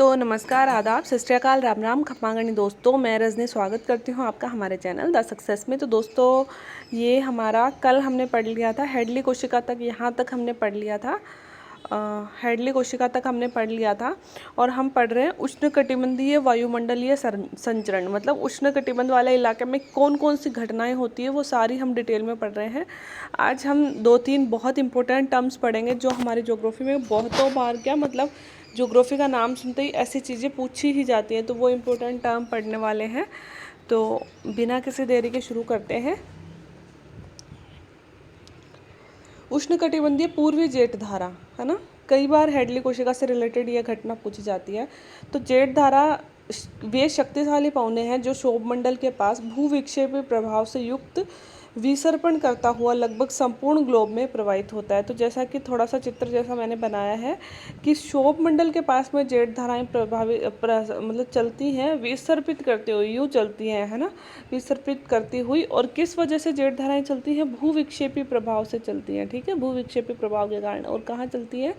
तो नमस्कार, आदाब, सत श्री अकाल, राम राम, खप्पांगनी दोस्तों। मैं रजनी स्वागत करती हूँ आपका हमारे चैनल द सक्सेस में। तो दोस्तों, ये हमारा कल हमने पढ़ लिया था हेडली कोशिका तक, यहाँ तक हमने पढ़ लिया था। हेडली कोशिका तक हमने पढ़ लिया था और हम पढ़ रहे हैं उष्णकटिबंधीय वायुमंडलीय संचरण, मतलब उष्णकटिबंध वाले इलाके में कौन कौन सी घटनाएं होती है वो सारी हम डिटेल में पढ़ रहे हैं। आज हम 2-3 बहुत इंपॉर्टेंट टर्म्स पढ़ेंगे जो हमारी ज्योग्राफी में बहुतों बार क्या मतलब ज्योग्राफी का नाम सुनते ही ऐसी चीज़ें पूछी ही जाती हैं, तो वो इम्पोर्टेंट टर्म पढ़ने वाले हैं। तो बिना किसी देरी के शुरू करते हैं। उष्णकटिबंधीय पूर्वी जेठ धारा, है ना, कई बार हेडली कोशिका से रिलेटेड यह घटना पूछी जाती है। तो जेठ धारा वे शक्तिशाली पवने हैं जो क्षोभमंडल के पास भूविक्षेपी प्रभाव से युक्त विसर्पण करता हुआ लगभग संपूर्ण ग्लोब में प्रवाहित होता है। तो जैसा कि थोड़ा सा चित्र जैसा मैंने बनाया है कि क्षोभमंडल के पास में जेठ धाराएं मतलब चलती हैं विसर्पित करते हुए, यूँ चलती हैं, है ना, विसर्पित करती हुई। और किस वजह से जेठ धाराएं चलती हैं? भूविक्षेपी प्रभाव से चलती हैं, ठीक है, भूविक्षेपी प्रभाव के कारण। और कहाँ चलती है?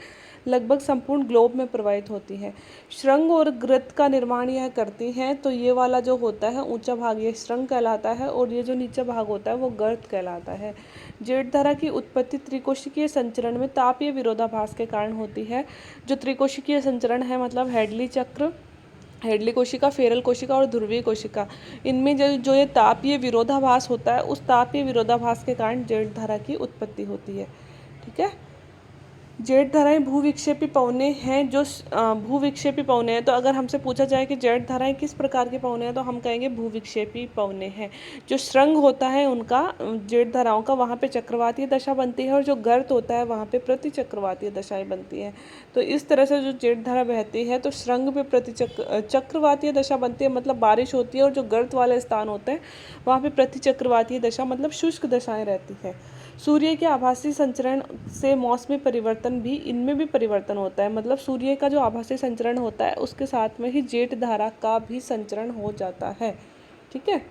लगभग संपूर्ण ग्लोब में प्रवाहित होती है। श्रृंग और ग्रत का निर्माण यह करती हैं। तो ये वाला जो होता है ऊंचा भाग ये श्रृंग कहलाता है और ये जो नीचा भाग होता है वो गर्त कहलाता है। जेठ धारा की उत्पत्ति त्रिकोशिकीय संचरण में तापीय विरोधाभास के कारण होती है। जो त्रिकोशिकीय संचरण है मतलब हेडली चक्र, हेडली कोशिका, फेरल कोशिका और ध्रुवीय कोशिका, इनमें जो ये तापीय विरोधाभास होता है, उस तापीय विरोधाभास के कारण जेठ धारा की उत्पत्ति होती है। ठीक है, जेठ धाराएं भूविक्षेपी पवने हैं जो भूविक्षेपी पवने हैं। तो अगर हमसे पूछा जाए कि जेठ धाराएं किस प्रकार के पवने हैं, तो हम कहेंगे भूविक्षेपी पवने हैं। जो श्रृंग होता है उनका, जेठ धाराओं का, वहाँ पे चक्रवातीय दशा बनती है और जो गर्त होता है वहाँ पे प्रतिचक्रवातीय दशाएं बनती हैं। तो इस तरह से जो जेठ धारा बहती है तो श्रृंग पे चक्रवातीय दशा बनती है, मतलब बारिश होती है, और जो गर्त वाले स्थान होते हैं वहाँ पे प्रतिचक्रवातीय दशा मतलब शुष्क दशाएं रहती है। सूर्य के आभासी संचरण से मौसमी परिवर्तन भी, इनमें भी परिवर्तन होता है, मतलब सूर्य का जो आभासी संचरण होता है उसके साथ में ही जेठ धारा का भी संचरण हो जाता है। ठीक है,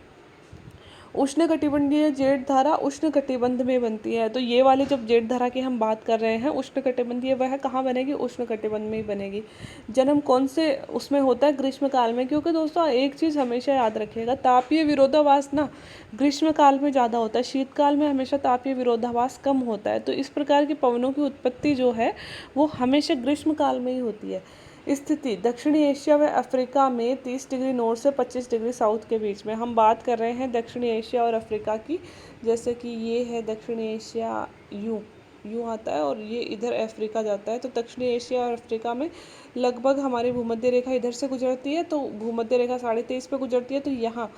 उष्णकटिबंधीय जेठ धारा उष्णकटिबंध में बनती है। तो ये वाली जब जेठ धारा की हम बात कर रहे हैं उष्णकटिबंधीय, वह कहाँ बनेगी? उष्णकटिबंध में ही बनेगी। जन्म कौन से उसमें होता है? ग्रीष्म काल में। क्योंकि दोस्तों एक चीज़ हमेशा याद रखिएगा, तापीय विरोधाभास ना ग्रीष्म काल में ज़्यादा होता है, शीतकाल में हमेशा तापीय विरोधाभास कम होता है। तो इस प्रकार के पवनों की उत्पत्ति जो है वो हमेशा ग्रीष्म काल में ही होती है। स्थिति दक्षिणी एशिया व अफ्रीका में 30 डिग्री नॉर्थ से 25 डिग्री साउथ के बीच में। हम बात कर रहे हैं दक्षिणी एशिया और अफ्रीका की। जैसे कि ये है दक्षिणी एशिया, यूँ आता है, और ये इधर अफ्रीका जाता है। तो दक्षिणी एशिया और अफ्रीका में लगभग हमारी भूमध्य रेखा इधर से गुजरती है, तो भूमध्य रेखा 23.5 पे गुजरती है। तो यहाँ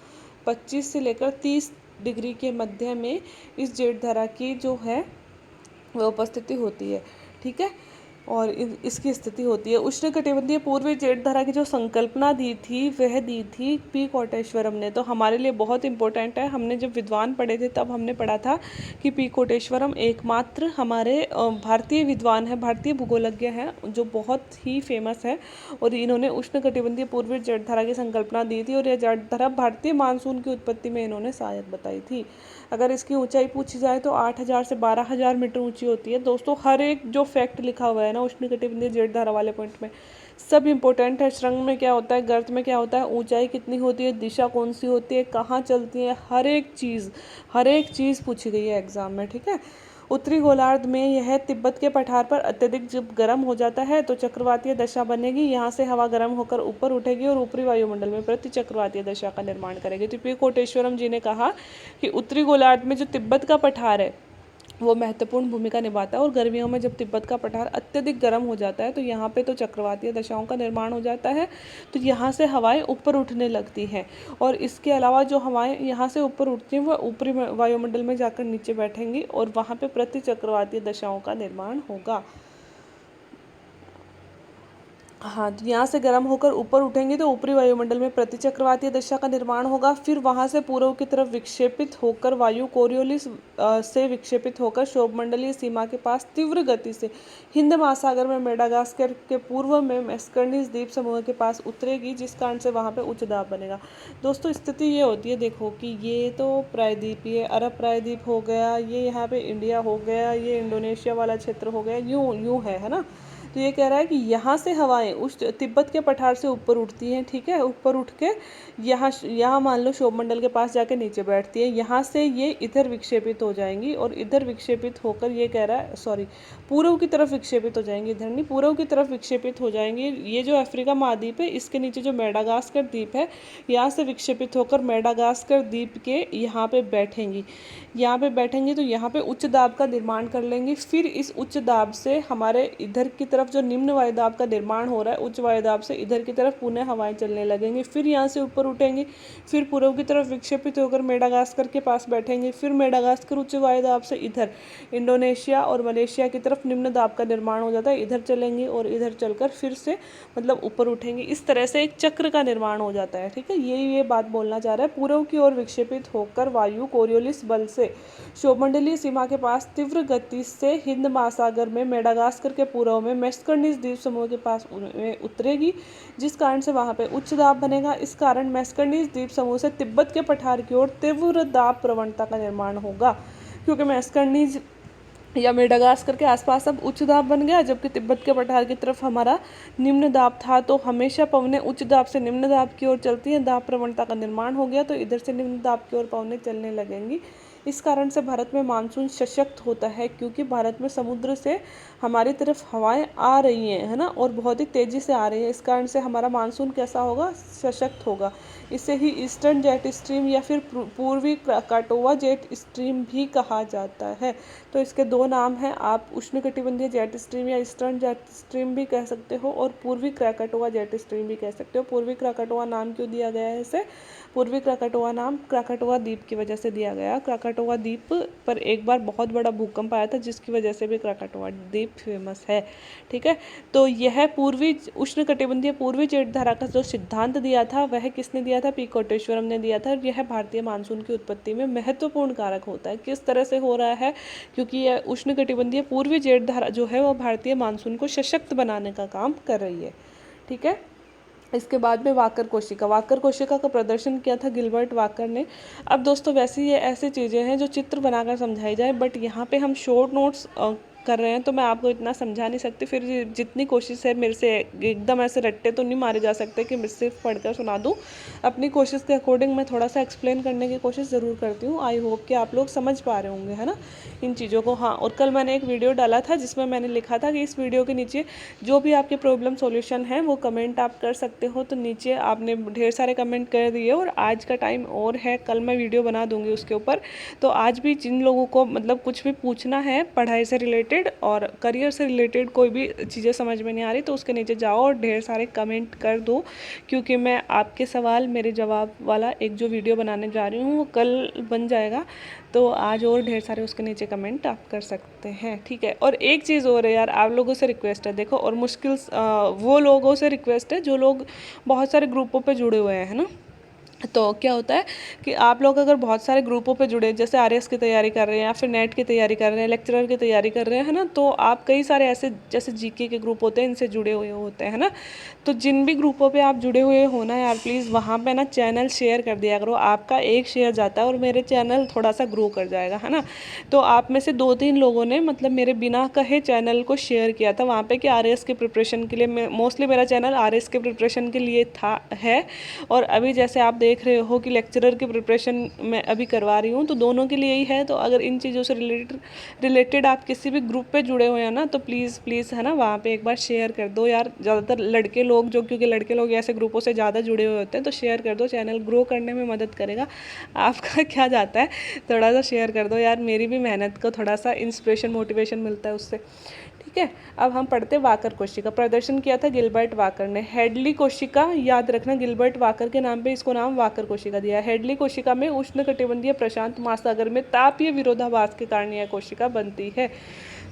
25 से लेकर 30 डिग्री के मध्य में इस जेठ धारा की जो है वह उपस्थिति होती है। ठीक है, और इसकी स्थिति होती है। उष्णकटिबंधीय पूर्वी जेठ धारा की जो संकल्पना दी थी वह दी थी पी कोटेश्वरम ने। तो हमारे लिए बहुत इंपॉर्टेंट है। हमने जब विद्वान पढ़े थे तब हमने पढ़ा था कि पी कोटेश्वरम एकमात्र हमारे भारतीय विद्वान है, भारतीय भूगोलज्ञ हैं जो बहुत ही फेमस है, और इन्होंने उष्णकटिबंधीय पूर्वी जेठ धारा की संकल्पना दी थी। और यह जेठ धारा भारतीय मानसून की उत्पत्ति में इन्होंने सहायक बताई थी। अगर इसकी ऊंचाई पूछी जाए तो 8,000 से 12,000 मीटर ऊंची होती है। दोस्तों हर एक जो फैक्ट लिखा हुआ है ना उष्णकटिबंधीय जेठ धारा वाले पॉइंट में, सब इंपॉर्टेंट है। श्रृंग में क्या होता है, गर्त में क्या होता है, ऊंचाई कितनी होती है, दिशा कौन सी होती है, कहाँ चलती है, हर एक चीज़ पूछी गई है एग्जाम में। ठीक है, उत्तरी गोलार्ध में यह तिब्बत के पठार पर अत्यधिक जब गर्म हो जाता है तो चक्रवातीय दशा बनेगी। यहाँ से हवा गर्म होकर ऊपर उठेगी और ऊपरी वायुमंडल में प्रति चक्रवातीय दशा का निर्माण करेगी। तो पी कोटेश्वरम जी ने कहा कि उत्तरी गोलार्ध में जो तिब्बत का पठार है वो महत्वपूर्ण भूमिका निभाता है, और गर्मियों में जब तिब्बत का पठार अत्यधिक गर्म हो जाता है तो यहाँ पे तो चक्रवातीय दशाओं का निर्माण हो जाता है। तो यहाँ से हवाएं ऊपर उठने लगती हैं, और इसके अलावा जो हवाएं यहाँ से ऊपर उठती हैं वह ऊपरी वायुमंडल में जाकर नीचे बैठेंगी और वहाँ पे प्रति चक्रवातीय दशाओं का निर्माण होगा। हाँ, तो यहाँ से गर्म होकर ऊपर उठेंगे तो ऊपरी वायुमंडल में प्रतिचक्रवातीय दशा का निर्माण होगा। फिर वहाँ से पूर्व की तरफ विक्षेपित होकर वायु कोरियोलिस से विक्षेपित होकर क्षोभमंडलीय सीमा के पास तीव्र गति से हिंद महासागर में मेडागास्कर के पूर्व में मैस्करनीज द्वीप समूह के पास उतरेगी, जिस कारण से वहाँ पे उच्च दाब बनेगा। दोस्तों स्थिति ये होती है, देखो कि ये तो प्रायद्वीप, ये अरब प्रायद्वीप हो गया, ये यहाँ पे इंडिया हो गया, ये इंडोनेशिया वाला क्षेत्र हो गया, यूँ यूँ है ना। तो ये कह रहा है कि यहाँ से हवाएं उस तिब्बत के पठार से ऊपर उठती हैं, ठीक है, ऊपर उठ के यहाँ मान लो क्षोभमंडल के पास जाके नीचे बैठती है, यहाँ से ये इधर विक्षेपित हो जाएंगी और इधर विक्षेपित होकर, ये कह रहा है सॉरी, पूर्व की तरफ विक्षेपित हो जाएंगी, इधर नहीं, पूर्व की तरफ विक्षेपित हो जाएंगी। ये जो अफ्रीका महाद्वीप है, इसके नीचे जो मेडागास्कर द्वीप है, यहाँ से विक्षेपित होकर मेडागास्कर द्वीप के यहाँ पे बैठेंगी। यहाँ पे बैठेंगी तो यहाँ पे उच्च दाब का निर्माण कर लेंगी। फिर इस उच्च दाब से हमारे इधर की तरफ जो निम्न वायुदाब का निर्माण हो रहा है, उच्च वायुदाब से इधर की तरफ पुनः हवाएं चलने लगेंगी। फिर यहाँ से ऊपर उठेंगी, फिर पूर्व की तरफ विक्षेपित होकर मेडागास्कर के पास बैठेंगे। फिर मेडागास्कर उच्च वायुदाब से इधर इंडोनेशिया और मलेशिया की तरफ निम्न दाब का निर्माण हो जाता है, इधर चलेंगी और इधर चलकर फिर से मतलब ऊपर उठेंगी। इस तरह से एक चक्र का निर्माण हो जाता है, ठीक है। ये बात बोलना चाह रहा है। पूर्व की ओर विक्षेपित होकर वायु कोरियोलिस बल से क्षोभमंडलीय सीमा के पास तीव्र गति से हिंद महासागर में मेडागास्कर के पूर्व में मैस्करनीज द्वीप समूह के पास उतरेगी, जिस कारण से वहां पे उच्च दाब बनेगा। इस कारण मैस्करनीज द्वीप समूह से तिब्बत के पठार की ओर तीव्र दाब प्रवणता का निर्माण होगा, क्योंकि मैस्करनीज या मेडागास्कर के आसपास अब उच्च दाब बन गया, जबकि तिब्बत के पठार की तरफ हमारा निम्न दाब था। तो हमेशा पवनें उच्च दाब से निम्न दाब की ओर चलती हैं। दाब प्रवणता का निर्माण हो गया तो इधर से निम्न दाब की ओर पवनें चलने लगेंगी। इस कारण से भारत में मानसून सशक्त होता है, क्योंकि भारत में समुद्र से हमारी तरफ हवाएं आ रही हैं, है ना, और बहुत ही तेज़ी से आ रही हैं। इस कारण से हमारा मानसून कैसा होगा, सशक्त होगा। इसे ही ईस्टर्न जेट स्ट्रीम या फिर पूर्वी क्राकाटोवा जेट स्ट्रीम भी कहा जाता है। तो इसके दो नाम हैं, आप उष्णकटिबंधीय जेट स्ट्रीम या ईस्टर्न जेट स्ट्रीम भी कह सकते हो और पूर्वी क्राकाटोवा जेट स्ट्रीम भी कह सकते हो। पूर्वी क्राकाटोवा नाम क्यों दिया गया है इसे? पूर्वी क्राकाटोवा नाम क्राकाटोवा द्वीप की वजह से दिया गया। क्राकाटोवा द्वीप पर एक बार बहुत बड़ा भूकंप आया था, जिसकी वजह से भी क्राकाटोवा द्वीप फेमस है, ठीक है। तो यह पूर्वी उष्णकटिबंधीय पूर्वी जेठधारा का जो सिद्धांत दिया था, वह किसने दिया था? पी कोटेश्वरम ने दिया था। यह भारतीय मानसून की उत्पत्ति में महत्वपूर्ण कारक होता है। किस तरह से हो रहा है? क्योंकि यह उष्णकटिबंधीय पूर्वी जेठधारा जो है वो भारतीय मानसून को सशक्त बनाने का काम कर रही है, ठीक है। इसके बाद में वाकर कोशिका का प्रदर्शन किया था गिलबर्ट वाकर ने। अब दोस्तों वैसे ये ऐसी चीज़ें हैं जो चित्र बनाकर समझाई जाए, बट यहाँ पे हम शॉर्ट नोट्स कर रहे हैं तो मैं आपको इतना समझा नहीं सकती। फिर जितनी कोशिश है मेरे से एकदम ऐसे रट्टे तो नहीं मारे जा सकते कि मैं सिर्फ पढ़कर सुना दूँ। अपनी कोशिश के अकॉर्डिंग मैं थोड़ा सा एक्सप्लेन करने की कोशिश ज़रूर करती हूँ। आई होप कि आप लोग समझ पा रहे होंगे, है ना, इन चीज़ों को। हाँ, और कल मैंने एक वीडियो डाला था जिसमें मैंने लिखा था कि इस वीडियो के नीचे जो भी आपके प्रॉब्लम सॉल्यूशन है वो कमेंट आप कर सकते हो। तो नीचे आपने ढेर सारे कमेंट कर दिए और आज का टाइम और है, कल मैं वीडियो बना दूँगी उसके ऊपर। तो आज भी जिन लोगों को मतलब कुछ भी पूछना है पढ़ाई से रिलेटेड और करियर से रिलेटेड, कोई भी चीज़ें समझ में नहीं आ रही, तो उसके नीचे जाओ और ढेर सारे कमेंट कर दो, क्योंकि मैं आपके सवाल मेरे जवाब वाला एक जो वीडियो बनाने जा रही हूँ वो कल बन जाएगा। तो आज और ढेर सारे उसके नीचे कमेंट आप कर सकते हैं, ठीक है। और एक चीज़ और है यार, आप लोगों से रिक्वेस्ट है, देखो, और मुश्किल वो लोगों से रिक्वेस्ट है जो लोग बहुत सारे ग्रुपों पे जुड़े हुए हैं, है ना। तो क्या होता है कि आप लोग अगर बहुत सारे ग्रुपों पे जुड़े, जैसे आरएस की तैयारी कर रहे हैं या फिर नेट की तैयारी कर रहे हैं, लेक्चरर की तैयारी कर रहे हैं, है ना, तो आप कई सारे ऐसे जैसे जीके के ग्रुप होते हैं, इनसे जुड़े हुए होते हैं ना। तो जिन भी ग्रुपों पे आप जुड़े हुए हो ना यार, प्लीज़ वहाँ पे ना चैनल शेयर कर दिया करो। आपका एक शेयर जाता है और मेरे चैनल थोड़ा सा ग्रो कर जाएगा, है ना। तो आप में से 2-3 लोगों ने मतलब मेरे बिना कहे चैनल को शेयर किया था वहाँ पे कि आरएस के प्रिपरेशन के लिए। मोस्टली मेरा चैनल आरएस के प्रिपरेशन के लिए है, और अभी जैसे आप देख रहे हो कि लेक्चरर की प्रिपरेशन मैं अभी करवा रही हूँ, तो दोनों के लिए ही है। तो अगर इन चीज़ों से रिलेटेड आप किसी भी ग्रुप पे जुड़े हुए हैं ना, तो प्लीज़ है ना, वहाँ पे एक बार शेयर कर दो यार। ज़्यादातर लड़के लोग क्योंकि लड़के लोग ऐसे ग्रुपों से ज़्यादा जुड़े हुए होते हैं, तो शेयर कर दो, चैनल ग्रो करने में मदद करेगा। आपका क्या जाता है, थोड़ा सा शेयर कर दो यार, मेरी भी मेहनत को थोड़ा सा इंस्पिरेशन मोटिवेशन मिलता है उससे, ठीक है। अब हम पढ़ते वाकर कोशिका। प्रदर्शन किया था गिलबर्ट वाकर ने। हेडली कोशिका, याद रखना, गिलबर्ट वाकर के नाम पे इसको नाम वाकर कोशिका दिया है। हेडली कोशिका में उष्णकटिबंधीय प्रशांत महासागर में तापीय विरोधाभास के कारण यह कोशिका बनती है।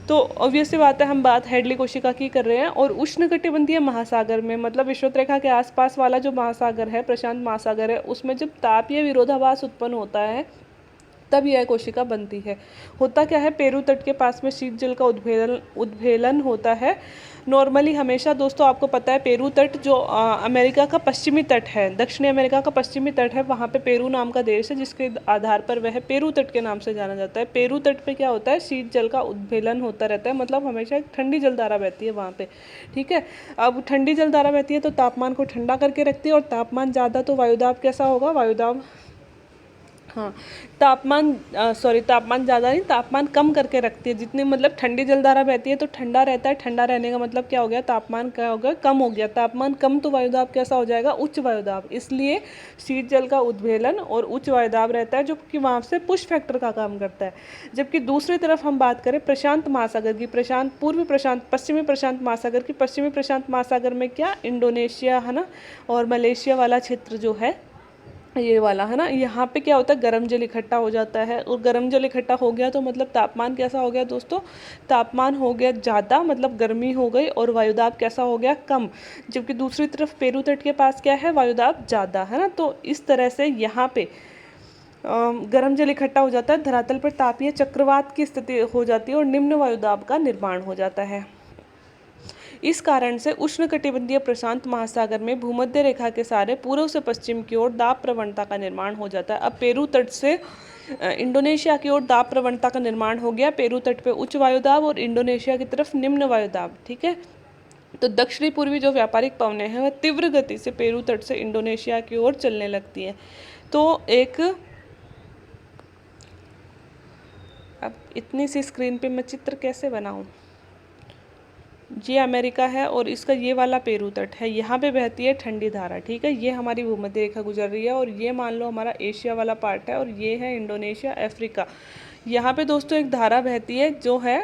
तो ऑब्वियसली बात है, हम बात हेडली कोशिका की कर रहे हैं। और उष्णकटिबंधीय महासागर में मतलब विषुवत रेखा के आसपास वाला जो महासागर है, प्रशांत महासागर है, उसमें जब तापीय विरोधाभास उत्पन्न होता है तब यह कोशिका बनती है। होता क्या है, पेरू तट के पास में शीत जल का उद्वेलन होता है। नॉर्मली हमेशा दोस्तों आपको पता है पेरू तट जो अमेरिका का पश्चिमी तट है, दक्षिणी अमेरिका का पश्चिमी तट है, वहाँ पे पेरू नाम का देश है जिसके आधार पर वह पेरू तट के नाम से जाना जाता है। पेरू तट पे क्या होता है, शीत जल का उद्वेलन होता रहता है, मतलब हमेशा एक ठंडी जलधारा बहती है वहाँ पे। ठीक है, अब ठंडी जलधारा बहती है तो तापमान को ठंडा करके रखती है, और तापमान ज़्यादा तो वायुदाब कैसा होगा, वायुदाब, हाँ, तापमान तापमान ज़्यादा नहीं, तापमान कम करके रखती है। जितनी मतलब ठंडी जलधारा बहती है तो ठंडा रहता है, ठंडा रहने का मतलब क्या हो गया, तापमान क्या हो गया, कम हो गया। तापमान कम तो वायुदाब कैसा हो जाएगा, उच्च वायुदाब। इसलिए शीत जल का उद्वेलन और उच्च वायुदाब रहता है, जो कि वहाँ से पुश फैक्टर का काम करता है। जबकि दूसरी तरफ हम बात करें प्रशांत महासागर की, पूर्वी प्रशांत, पश्चिमी प्रशांत महासागर की, पश्चिमी प्रशांत महासागर में क्या, इंडोनेशिया है ना, और मलेशिया वाला क्षेत्र जो है, ये वाला है ना, यहाँ पे क्या होता है, गर्म जल इकट्ठा हो जाता है, और गर्म जल इकट्ठा हो गया तो मतलब तापमान कैसा हो गया दोस्तों, तापमान हो गया ज़्यादा, मतलब गर्मी हो गई, और वायुदाब कैसा हो गया, कम। जबकि दूसरी तरफ पेरू तट के पास क्या है, वायुदाब ज़्यादा है ना। तो इस तरह से यहाँ पे गर्म जल इकट्ठा हो जाता है, धरातल पर तापीय चक्रवात की स्थिति हो जाती है, और निम्न वायुदाब का निर्माण हो जाता है। इस कारण से उष्णकटिबंधीय प्रशांत महासागर में भूमध्य रेखा के सारे पूर्व से पश्चिम की ओर दाब प्रवणता का निर्माण हो जाता है। अब पेरू तट से इंडोनेशिया की ओर दाब प्रवणता का निर्माण हो गया, पेरू तट पे उच्च वायुदाब और इंडोनेशिया की तरफ निम्न वायुदाब। ठीक है, तो दक्षिणी पूर्वी जो व्यापारिक पवनें हैं वह तीव्र गति से पेरू तट से इंडोनेशिया की ओर चलने लगती हैं। तो एक, अब इतनी सी स्क्रीन पे मैं चित्र कैसे बनाऊं, ये अमेरिका है और इसका ये वाला पेरू तट है, यहाँ पे बहती है ठंडी धारा। ठीक है, ये हमारी भूमध्य रेखा गुजर रही है, और ये मान लो हमारा एशिया वाला पार्ट है, और ये है इंडोनेशिया, अफ्रीका। यहाँ पे दोस्तों एक धारा बहती है जो है,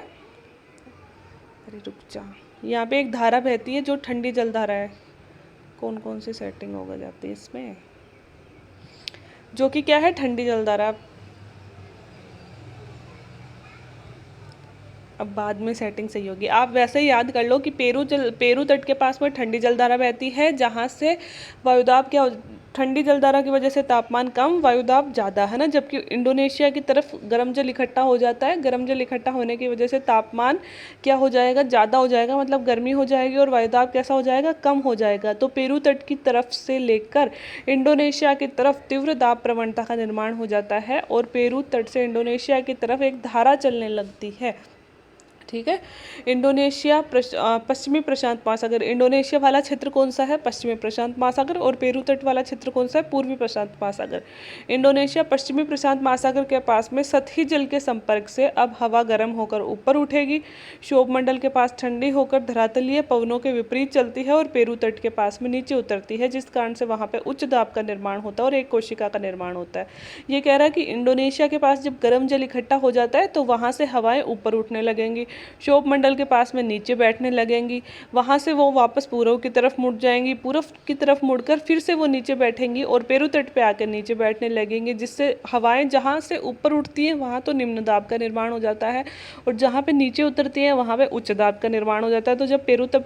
अरे रुक जा, यहाँ पे एक धारा बहती है जो ठंडी जलधारा है। कौन कौन सी सेटिंग होगा जाती है इसमें, जो कि क्या है, ठंडी जलधारा। अब बाद में सेटिंग सही होगी। आप वैसे ही याद कर लो कि पेरू तट के पास में ठंडी जलधारा बहती है, जहाँ से वायुदाब क्या, ठंडी जलधारा की वजह से तापमान कम, वायुदाब ज़्यादा है ना। जबकि इंडोनेशिया की तरफ गर्म जल इकट्ठा हो जाता है, गर्म जल इकट्ठा होने की वजह से तापमान क्या हो जाएगा, ज़्यादा हो जाएगा, मतलब गर्मी हो जाएगी, और वायुदाब कैसा हो जाएगा, कम हो जाएगा। तो पेरू तट की तरफ से लेकर इंडोनेशिया की तरफ तीव्र दाब प्रवणता का निर्माण हो जाता है, और पेरू तट से इंडोनेशिया की तरफ एक धारा चलने लगती है। ठीक है, इंडोनेशिया पश्चिमी प्रशांत महासागर, इंडोनेशिया वाला क्षेत्र कौन सा है, पश्चिमी प्रशांत महासागर, और पेरू तट वाला क्षेत्र कौन सा है, पूर्वी प्रशांत महासागर। इंडोनेशिया पश्चिमी प्रशांत महासागर के पास में सतही जल के संपर्क से अब हवा गर्म होकर ऊपर उठेगी, क्षोभ मंडल के पास ठंडी होकर धरातलीय पवनों के विपरीत चलती है, और पेरू तट के पास में नीचे उतरती है, जिस कारण से वहाँ पे उच्च दाब का निर्माण होता है और एक कोशिका का निर्माण होता है। ये कह रहा है कि इंडोनेशिया के पास जब गर्म जल इकट्ठा हो जाता है तो वहाँ से हवाएं ऊपर उठने लगेंगी, क्षोभ मंडल के पास में नीचे बैठने लगेंगी, वहाँ से वो वापस पूर्व की तरफ मुड़ जाएंगी, पूर्व की तरफ मुड़कर फिर से वो नीचे बैठेंगी और पेरू तट पे आकर नीचे बैठने लगेंगी, जिससे हवाएं जहाँ से ऊपर उठती हैं वहाँ तो निम्न दाब का निर्माण हो जाता है, और जहाँ पे नीचे उतरती हैं वहाँ पे उच्च दाब का निर्माण हो जाता है। तो जब पेरू तट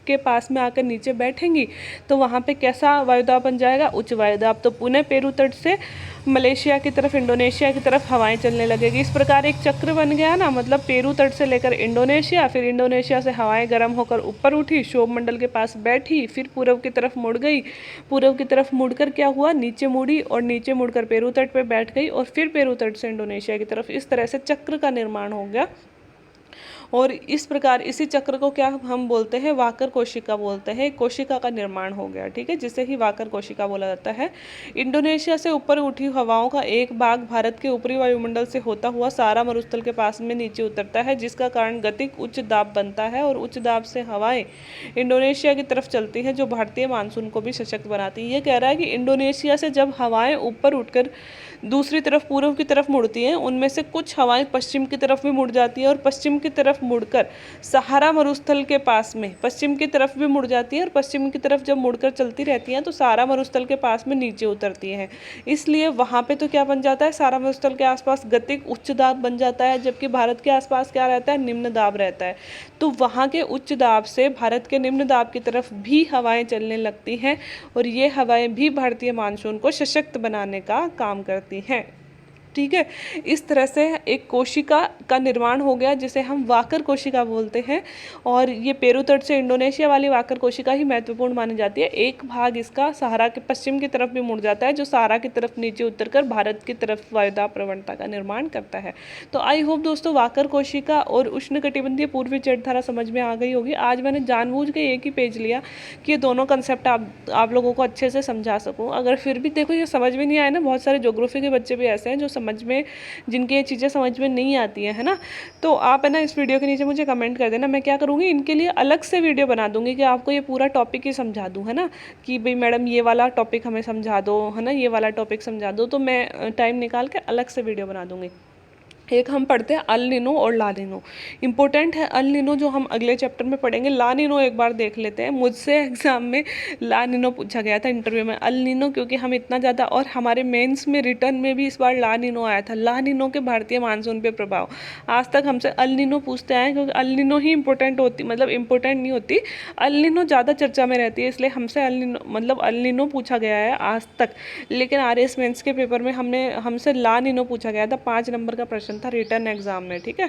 के पास में आकर नीचे बैठेंगी तो वहाँ पे कैसा वायुदाब बन जाएगा, उच्च वायुदाब। तो पुनः पेरू तट से मलेशिया की तरफ, इंडोनेशिया की तरफ हवाएं चलने लगेगी। इस प्रकार एक चक्र बन गया ना, मतलब पेरू तट से लेकर इंडोनेशिया, फिर इंडोनेशिया से हवाएं गर्म होकर ऊपर उठी, क्षोभ मंडल के पास बैठी, फिर पूर्व की तरफ मुड़ गई, पूर्व की तरफ मुड़कर क्या हुआ, नीचे मुड़ी, और नीचे मुड़कर पेरू तट पर बैठ गई, और फिर पेरू तट से इंडोनेशिया की तरफ। इस तरह से चक्र का निर्माण हो गया, और इस प्रकार इसी चक्र को क्या हम बोलते हैं, वाकर कोशिका बोलते हैं। कोशिका का निर्माण हो गया, ठीक है, जिसे ही वाकर कोशिका बोला जाता है। इंडोनेशिया से ऊपर उठी हवाओं का एक भाग भारत के ऊपरी वायुमंडल से होता हुआ सारा मरुस्थल के पास में नीचे उतरता है, जिसका कारण गतिक उच्च दाब बनता है, और उच्च दाब से हवाएं इंडोनेशिया की तरफ चलती हैं, जो भारतीय मानसून को भी सशक्त बनाती है। ये कह रहा है कि इंडोनेशिया से जब हवाएं ऊपर उठकर दूसरी तरफ पूर्व की तरफ मुड़ती हैं, उनमें से कुछ हवाएं पश्चिम की तरफ भी मुड़ जाती हैं, और पश्चिम की तरफ मुड़कर सहारा मरुस्थल के पास में पश्चिम की तरफ भी मुड़ जाती है, और पश्चिम की तरफ जब मुड़कर चलती रहती हैं तो सहारा मरुस्थल के पास में नीचे उतरती हैं। इसलिए वहाँ पे तो क्या बन जाता है, सहारा मरुस्थल के आसपास गतिक उच्च दाब बन जाता है, जबकि भारत के आसपास क्या रहता है, निम्न दाब रहता है। तो वहाँ के उच्च दाब से भारत के निम्न दाब की तरफ भी हवाएं चलने लगती हैं, और ये हवाएं भी भारतीय मानसून को सशक्त बनाने का काम करती हैं। ठीक है। इस तरह से एक कोशिका का निर्माण हो गया जिसे हम वाकर कोशिका बोलते हैं, और ये पेरू तट से इंडोनेशिया वाली वाकर कोशिका ही महत्वपूर्ण मानी जाती है। एक भाग इसका सहारा के पश्चिम की तरफ भी मुड़ जाता है, जो सहारा की तरफ नीचे उतरकर भारत की तरफ वायुदाब प्रवणता का निर्माण करता है। तो आई होप दोस्तों वाकर कोशिका और उष्णकटिबंधीय पूर्वी जलधारा समझ में आ गई होगी। आज मैंने जानबूझ के एक ही पेज लिया कि ये दोनों कंसेप्ट आप लोगों को अच्छे से समझा सकूं। अगर फिर भी देखो ये समझ में नहीं आए ना, बहुत सारे ज्योग्राफी के बच्चे भी ऐसे हैं जो समझ में, जिनकी ये चीज़ें समझ में नहीं आती है ना, तो आप है ना इस वीडियो के नीचे मुझे कमेंट कर देना। मैं क्या करूँगी, इनके लिए अलग से वीडियो बना दूंगी कि आपको ये पूरा टॉपिक ही समझा दूँ, है ना, कि भाई मैडम ये वाला टॉपिक हमें समझा दो, है ना, ये वाला टॉपिक समझा दो। तो मैं टाइम निकाल के अलग से वीडियो बना दूंगी। एक हम पढ़ते हैं अल नीनो और ला नीनो। इंपॉर्टेंट है अल नीनो, जो हम अगले चैप्टर में पढ़ेंगे। ला नीनो एक बार देख लेते हैं। मुझसे एग्जाम में ला नीनो पूछा गया था इंटरव्यू में, अल नीनो क्योंकि हम इतना ज़्यादा, और हमारे मेंस में रिटर्न में भी इस बार ला नीनो आया था। ला नीनो के भारतीय मानसून पे प्रभाव। आज तक हमसे अल नीनो पूछते आए क्योंकि अल नीनो ही इंपॉर्टेंट होती, मतलब इंपॉर्टेंट नहीं होती, अल नीनो ज़्यादा चर्चा में रहती है, इसलिए हमसे अल नीनो मतलब अल नीनो पूछा गया है आज तक। लेकिन RAS मेंस के पेपर में हमसे ला नीनो पूछा गया था। 5 नंबर का प्रश्न था रिटर्न एग्जाम में। ठीक है।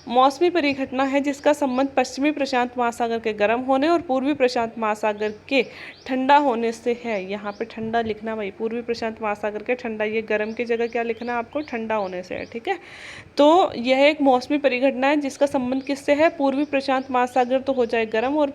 मौसमी परिघटना है जिसका संबंध पश्चिमी प्रशांत महासागर के गर्म होने और पूर्वी प्रशांत महासागर के ठंडा होने से है। यहाँ पे ठंडा लिखना भाई, पूर्वी प्रशांत महासागर के ठंडा, ये गर्म की जगह क्या लिखना है आपको, ठंडा होने से है। ठीक है। तो यह एक मौसमी परिघटना है जिसका संबंध किससे है, पूर्वी प्रशांत महासागर तो हो जाए गर्म और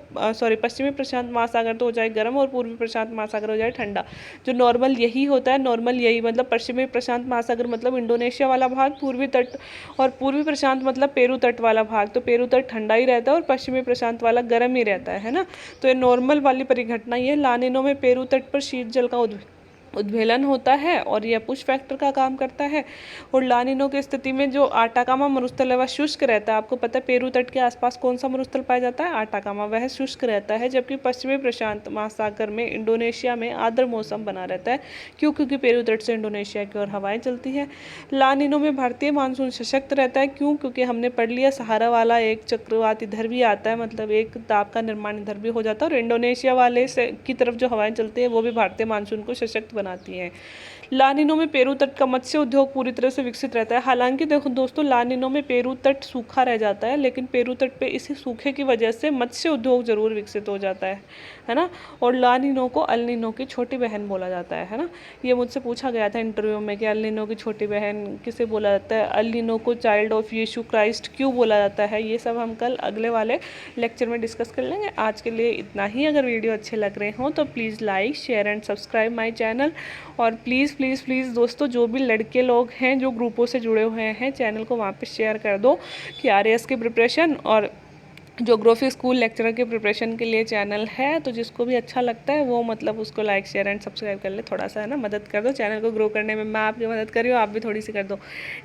पश्चिमी प्रशांत महासागर तो हो जाए गर्म और पूर्वी प्रशांत महासागर हो जाए ठंडा। जो नॉर्मल यही होता है, नॉर्मल यही, मतलब पश्चिमी प्रशांत महासागर मतलब इंडोनेशिया वाला भाग, पूर्वी तट और पूर्वी प्रशांत मतलब पेरू तट वाला भाग। तो पेरू तट ठंडा ही रहता है और पश्चिमी प्रशांत वाला गर्म ही रहता है ना। तो ये नॉर्मल वाली परिघटना ही है। ला नीनो में पेरू तट पर शीत जल का उद्वेलन होता है और यह पुश फैक्टर का काम करता है। और ला नीनो की स्थिति में जो आटाकामा मरुस्थल है वह शुष्क रहता है। आपको पता है पेरू तट के आसपास कौन सा मरुस्थल पाया जाता है, आटाकामा, वह शुष्क रहता है। जबकि पश्चिमी प्रशांत महासागर में इंडोनेशिया में आर्द्र मौसम बना रहता है। क्यों, क्योंकि पेरू तट से इंडोनेशिया की ओर हवाएं चलती है। ला नीनो में भारतीय मानसून सशक्त रहता है। क्यों, क्योंकि हमने पढ़ लिया सहारा वाला एक चक्रवात इधर भी आता है, मतलब एक दाब का निर्माण इधर भी हो जाता है, और इंडोनेशिया वाले से की तरफ जो हवाएं चलती है वो भी भारतीय मानसून को सशक्त बनाती हैं। ला नीनो में पेरू तट का मत्स्य उद्योग पूरी तरह से विकसित रहता है। हालांकि देखो दोस्तों, ला नीनो में पेरू तट सूखा रह जाता है, लेकिन पेरू तट पे इसी सूखे की वजह से मत्स्य उद्योग जरूर विकसित हो जाता है ना। और ला नीनो को अल नीनो की छोटी बहन बोला जाता है ना। ये मुझसे पूछा गया था इंटरव्यू में कि अल नीनो की छोटी बहन किसे बोला जाता है, अल नीनो को चाइल्ड ऑफ यीशु क्राइस्ट क्यों बोला जाता है। ये सब हम कल अगले वाले लेक्चर में डिस्कस कर लेंगे। आज के लिए इतना ही। अगर वीडियो अच्छे लग रहे हों तो please like, share and subscribe my channel. और प्लीज़ प्लीज़ प्लीज़ दोस्तों, जो भी लड़के लोग हैं जो ग्रुपों से जुड़े हुए हैं, चैनल को वहाँ पे शेयर कर दो कि RAS की प्रिपरेशन और ज्योग्राफी स्कूल लेक्चरर के प्रिपरेशन के लिए चैनल है। तो जिसको भी अच्छा लगता है वो मतलब उसको लाइक, शेयर एंड सब्सक्राइब कर ले, थोड़ा सा है ना मदद कर दो। चैनल को ग्रो करने में मैं आपकी मदद कर रही हूँ, आप भी थोड़ी सी कर दो।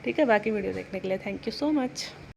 ठीक है। बाकी वीडियो देखने के लिए थैंक यू सो मच।